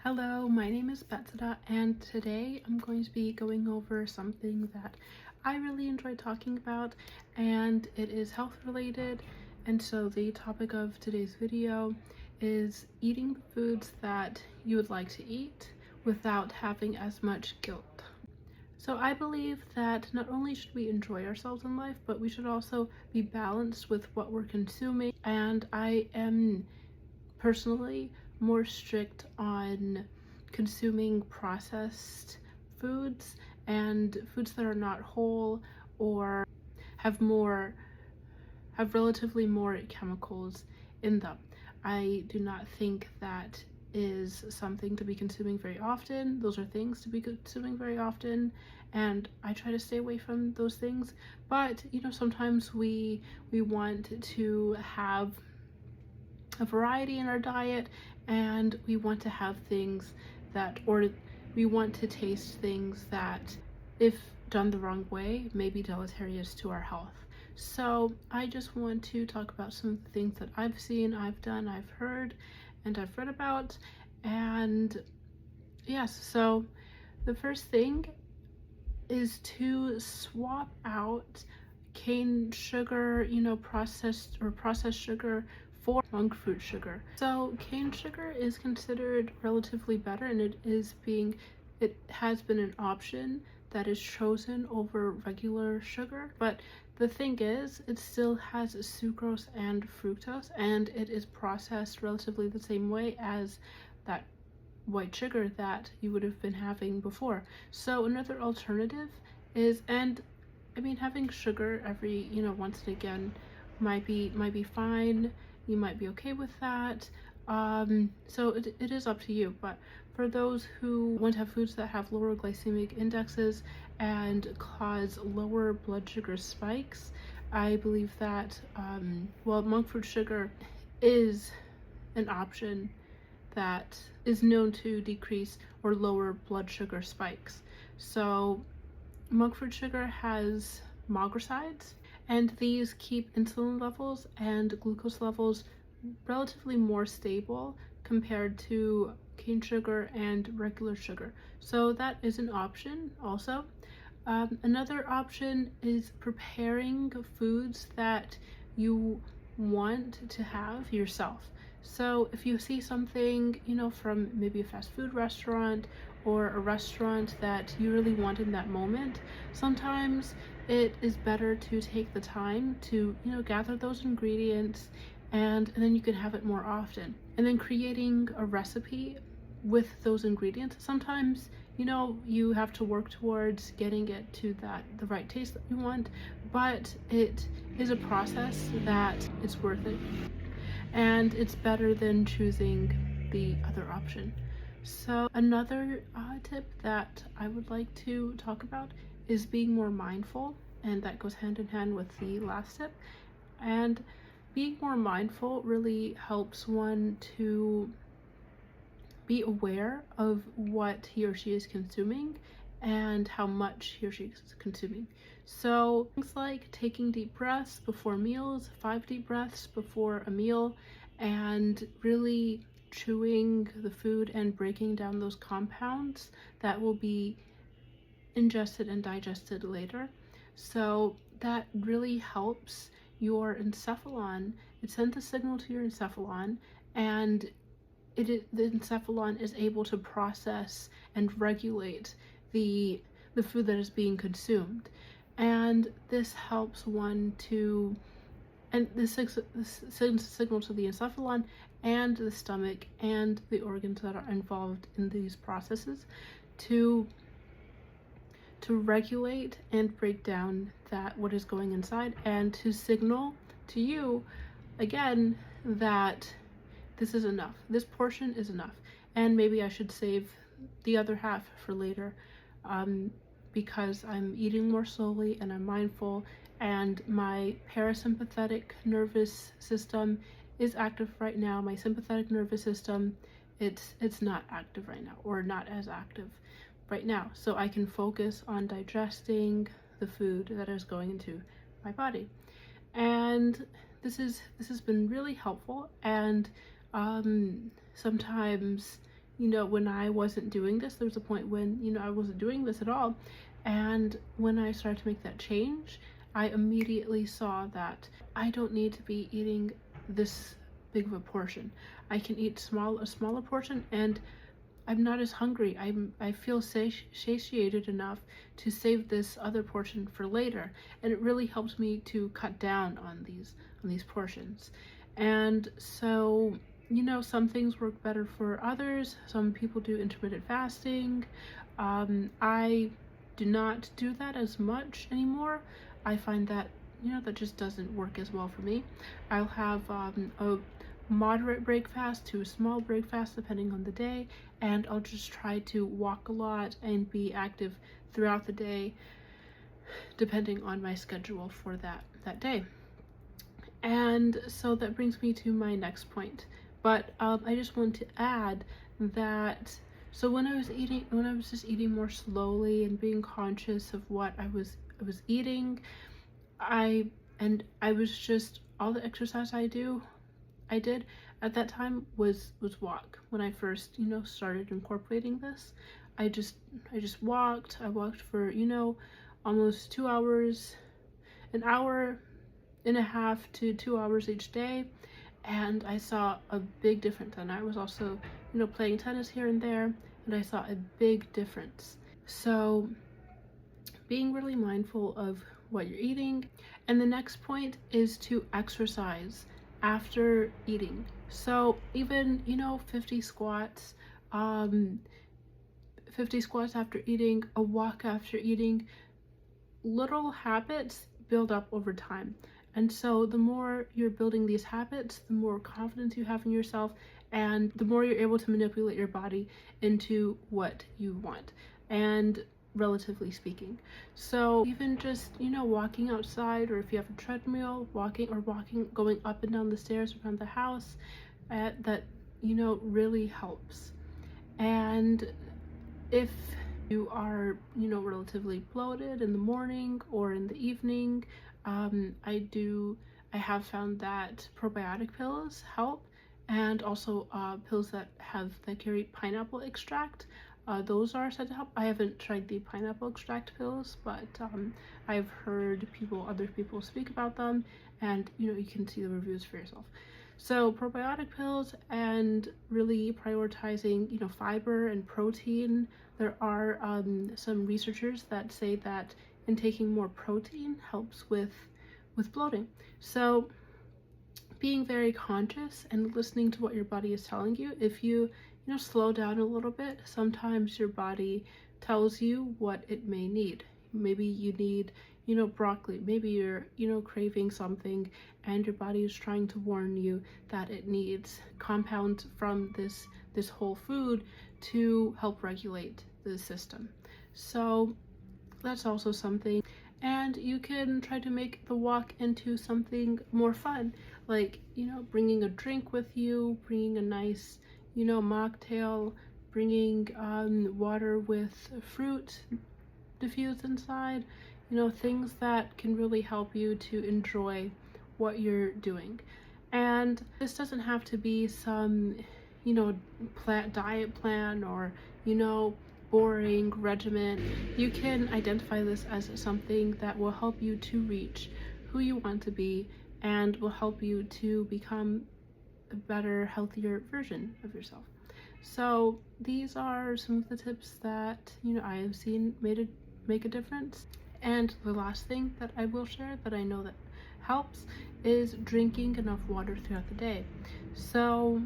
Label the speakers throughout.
Speaker 1: Hello, my name is Betsida, and today I'm going to be going over something that I really enjoy talking about, and it is health related. And so the topic of today's video is eating the foods that you would like to eat without having as much guilt. So I believe that not only should we enjoy ourselves in life, but we should also be balanced with what we're consuming. And I am personally more strict on consuming processed foods and foods that are not whole or have relatively more chemicals in them. I do not think that is something to be consuming very often. Those are things to be consuming very often, and I try to stay away from those things. But sometimes we want to have a variety in our diet, and we want to have things that, or we want to taste things that, if done the wrong way, may be deleterious to our health. So I just want to talk about some of the things that I've seen, I've done, I've heard, and I've read about. And yes, so the first thing is to swap out cane sugar, processed sugar, for monk fruit sugar. So cane sugar is considered relatively better, and it has been an option that is chosen over regular sugar. But the thing is, it still has sucrose and fructose, and it is processed relatively the same way as that white sugar that you would have been having before. So another alternative is, and I mean, having sugar every once and again might be fine. You might be okay with that. So it is up to you. But for those who want to have foods that have lower glycemic indexes and cause lower blood sugar spikes, I believe that monk fruit sugar is an option that is known to decrease or lower blood sugar spikes. So monk fruit sugar has magrosides, and these keep insulin levels and glucose levels relatively more stable compared to cane sugar and regular sugar. So that is an option also. Another option is preparing foods that you want to have yourself. So if you see something, from maybe a fast food restaurant or a restaurant that you really want in that moment, sometimes it is better to take the time to, gather those ingredients, and then you can have it more often. And then creating a recipe with those ingredients, sometimes you have to work towards getting it to the right taste that you want, but it is a process that it's worth it, and it's better than choosing the other option. So another tip that I would like to talk about is being more mindful, and that goes hand in hand with the last tip. And being more mindful really helps one to be aware of what he or she is consuming and how much he or she is consuming. So things like taking deep breaths before meals, 5 deep breaths before a meal, and really chewing the food and breaking down those compounds that will be ingested and digested later. So that really helps your encephalon. It sends a signal to your encephalon, and the encephalon is able to process and regulate the food that is being consumed. And this helps one to, and this sends a signal to the encephalon and the stomach and the organs that are involved in these processes to regulate and break down what is going inside, and to signal to you again that this is enough. This portion is enough, and maybe I should save the other half for later, because I'm eating more slowly and I'm mindful, and my parasympathetic nervous system is active right now. My sympathetic nervous system, it's not active right now, or not as active right now, so I can focus on digesting the food that is going into my body. And this has been really helpful. And sometimes when I wasn't doing this, there was a point when, I wasn't doing this at all. And when I started to make that change, I immediately saw that I don't need to be eating this big of a portion. I can eat a smaller portion, and I'm not as hungry. I feel satiated enough to save this other portion for later, and it really helps me to cut down on these portions. And so, some things work better for others. Some people do intermittent fasting. I do not do that as much anymore. I find that that just doesn't work as well for me. I'll have a moderate break fast to a small break fast depending on the day, and I'll just try to walk a lot and be active throughout the day depending on my schedule for that day. And so that brings me to my next point. But I just want to add that, so when I was just eating more slowly and being conscious of what I was eating, I was just, all the exercise I did at that time was walk. When I first, started incorporating this, I just walked. I walked for, almost 2 hours, an hour and a half to 2 hours each day, and I saw a big difference. And I was also, playing tennis here and there, and I saw a big difference. So being really mindful of what you're eating. And the next point is to exercise after eating. So even 50 squats, 50 squats after eating, a walk after eating. Little habits build up over time. And so the more you're building these habits, the more confidence you have in yourself, and the more you're able to manipulate your body into what you want, and relatively speaking. So even just, walking outside, or if you have a treadmill, going up and down the stairs around the house, that, really helps. And if you are, relatively bloated in the morning or in the evening, I have found that probiotic pills help, and also pills that carry pineapple extract. Those are said to help. I haven't tried the pineapple extract pills, but I've heard other people speak about them, and you can see the reviews for yourself. So probiotic pills, and really prioritizing fiber and protein. There are some researchers that say that intaking more protein helps with bloating. So being very conscious and listening to what your body is telling you. If you slow down a little bit, sometimes your body tells you what it may need. Maybe you need broccoli. Maybe you're craving something, and your body is trying to warn you that it needs compounds from this whole food to help regulate the system. So that's also something. And you can try to make the walk into something more fun, like bringing a drink with you, bringing a nice mocktail, bringing water with fruit diffused inside, things that can really help you to enjoy what you're doing. And this doesn't have to be some diet plan, or boring regimen. You can identify this as something that will help you to reach who you want to be, and will help you to become a better, healthier version of yourself. So these are some of the tips that I have seen make a difference. And the last thing that I will share that I know that helps is drinking enough water throughout the day. So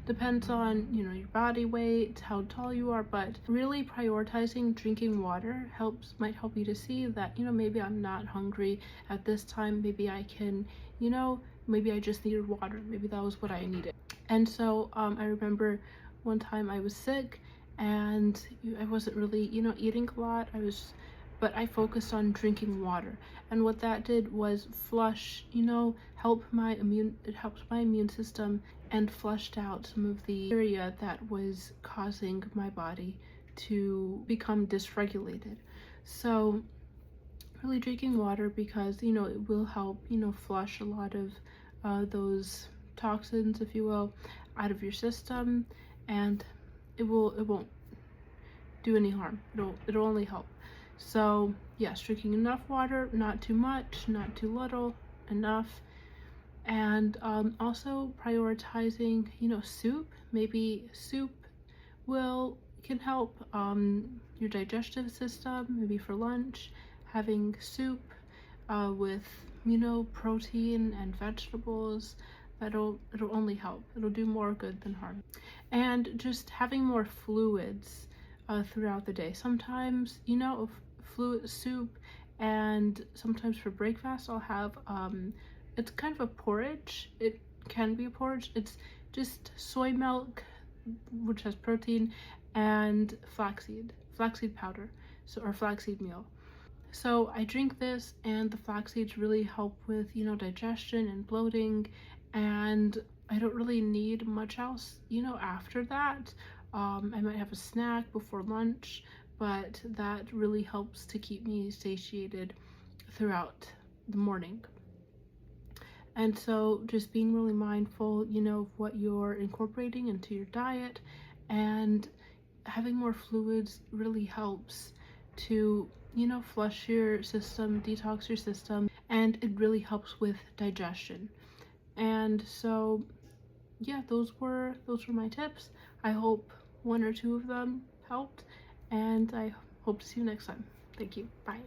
Speaker 1: depends on your body weight, how tall you are, but really prioritizing drinking water might help you to see that maybe I'm not hungry at this time. Maybe I can maybe I just needed water. Maybe that was what I needed. And so I remember one time I was sick, and I wasn't really eating a lot. But I focused on drinking water, and what that did was flush, it helped my immune system, and flushed out some of the area that was causing my body to become dysregulated. So really drinking water, because it will help flush a lot of those toxins, if you will, out of your system. and it won't do any harm. It'll only help. So yes, drinking enough water, not too much, not too little, enough. And also prioritizing, soup. Maybe soup will can help your digestive system. Maybe for lunch, having soup with protein and vegetables. It'll only help. It'll do more good than harm. And just having more fluids throughout the day. Sometimes, fluid soup, and sometimes for breakfast I'll have it's kind of a porridge. It can be a porridge. It's just soy milk, which has protein, and flaxseed powder, so or flaxseed meal. So I drink this, and the flax seeds really help with, digestion and bloating, and I don't really need much else, after that. I might have a snack before lunch, but that really helps to keep me satiated throughout the morning. And so just being really mindful, of what you're incorporating into your diet, and having more fluids really helps to, flush your system, detox your system, and it really helps with digestion. And so yeah, those were my tips. I hope one or two of them helped, and I hope to see you next time. Thank you. Bye.